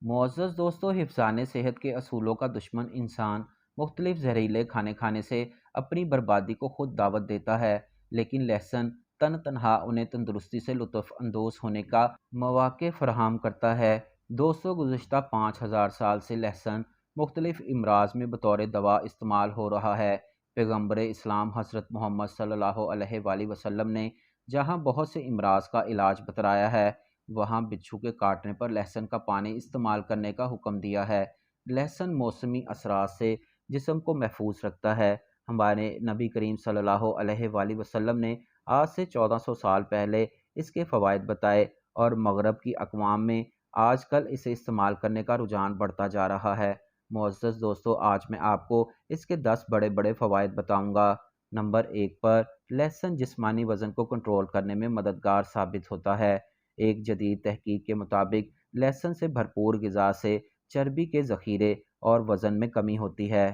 معزز دوستوں، حفظان صحت کے اصولوں کا دشمن انسان مختلف زہریلے کھانے کھانے سے اپنی بربادی کو خود دعوت دیتا ہے، لیکن لہسن تنہا انہیں تندرستی سے لطف اندوز ہونے کا مواقع فراہم کرتا ہے۔ دوستوں، گزشتہ 5000 سال سے لہسن مختلف امراض میں بطور دوا استعمال ہو رہا ہے۔ پیغمبر اسلام حضرت محمد صلی اللہ علیہ وآلہ وسلم نے جہاں بہت سے امراض کا علاج بترایا ہے، وہاں بچھو کے کاٹنے پر لہسن کا پانی استعمال کرنے کا حکم دیا ہے۔ لہسن موسمی اثرات سے جسم کو محفوظ رکھتا ہے۔ ہمارے نبی کریم صلی اللہ علیہ وآلہ وسلم نے آج سے 1400 سال پہلے اس کے فوائد بتائے، اور مغرب کی اقوام میں آج کل اسے استعمال کرنے کا رجحان بڑھتا جا رہا ہے۔ معزز دوستو، آج میں آپ کو اس کے 10 بڑے بڑے فوائد بتاؤں گا۔ نمبر 1 پر لہسن جسمانی وزن کو کنٹرول کرنے میں مددگار ثابت ہوتا ہے۔ ایک جدید تحقیق کے مطابق لہسن سے بھرپور غذا سے چربی کے ذخیرے اور وزن میں کمی ہوتی ہے۔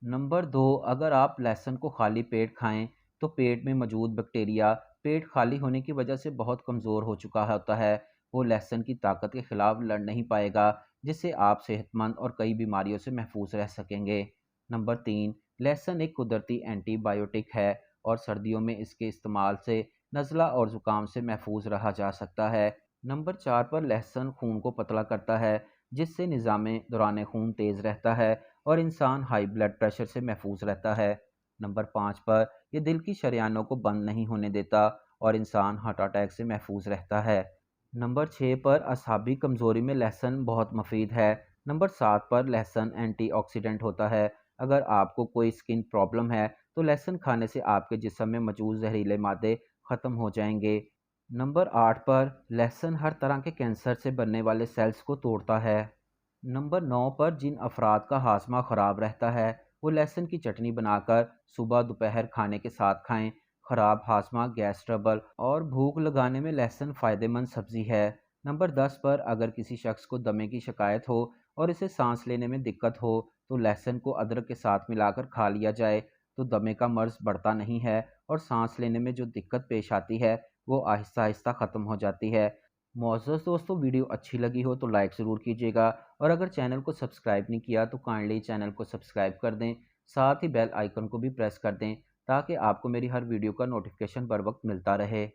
نمبر 2، اگر آپ لہسن کو خالی پیٹ کھائیں تو پیٹ میں موجود بیکٹیریا پیٹ خالی ہونے کی وجہ سے بہت کمزور ہو چکا ہوتا ہے۔ وہ لہسن کی طاقت کے خلاف لڑ نہیں پائے گا، جس سے آپ صحت مند اور کئی بیماریوں سے محفوظ رہ سکیں گے۔ نمبر 3، لہسن ایک قدرتی اینٹی بائیوٹک ہے، اور سردیوں میں اس کے استعمال سے نزلہ اور زکام سے محفوظ رہا جا سکتا ہے۔ نمبر 4 پر لہسن خون کو پتلا کرتا ہے، جس سے نظام دوران خون تیز رہتا ہے اور انسان ہائی بلڈ پریشر سے محفوظ رہتا ہے۔ نمبر 5 پر یہ دل کی شریانوں کو بند نہیں ہونے دیتا اور انسان ہارٹ اٹیک سے محفوظ رہتا ہے۔ نمبر 6 پر اعصابی کمزوری میں لہسن بہت مفید ہے۔ نمبر 7 پر لہسن اینٹی آکسیڈنٹ ہوتا ہے۔ اگر آپ کو کوئی سکن پرابلم ہے تو لہسن کھانے سے آپ کے جسم میں موجود زہریلے مادے ختم ہو جائیں گے۔ نمبر 8 پر لہسن ہر طرح کے کینسر سے بننے والے سیلز کو توڑتا ہے۔ نمبر 9 پر جن افراد کا ہاضمہ خراب رہتا ہے وہ لہسن کی چٹنی بنا کر صبح دوپہر کھانے کے ساتھ کھائیں۔ خراب ہاضمہ، گیس ٹربل اور بھوک لگانے میں لہسن فائدہ مند سبزی ہے۔ نمبر 10 پر اگر کسی شخص کو دمے کی شکایت ہو اور اسے سانس لینے میں دقت ہو تو لہسن کو ادرک کے ساتھ ملا کر کھا لیا جائے تو دمے کا مرض بڑھتا نہیں ہے، اور سانس لینے میں جو دقت پیش آتی ہے وہ آہستہ آہستہ ختم ہو جاتی ہے۔ معزز دوستو، ویڈیو اچھی لگی ہو تو لائک ضرور کیجیے گا، اور اگر چینل کو سبسکرائب نہیں کیا تو کائنڈلی چینل کو سبسکرائب کر دیں، ساتھ ہی بیل آئیکن کو بھی پریس کر دیں تاکہ آپ کو میری ہر ویڈیو کا نوٹیفیکیشن بر وقت ملتا رہے۔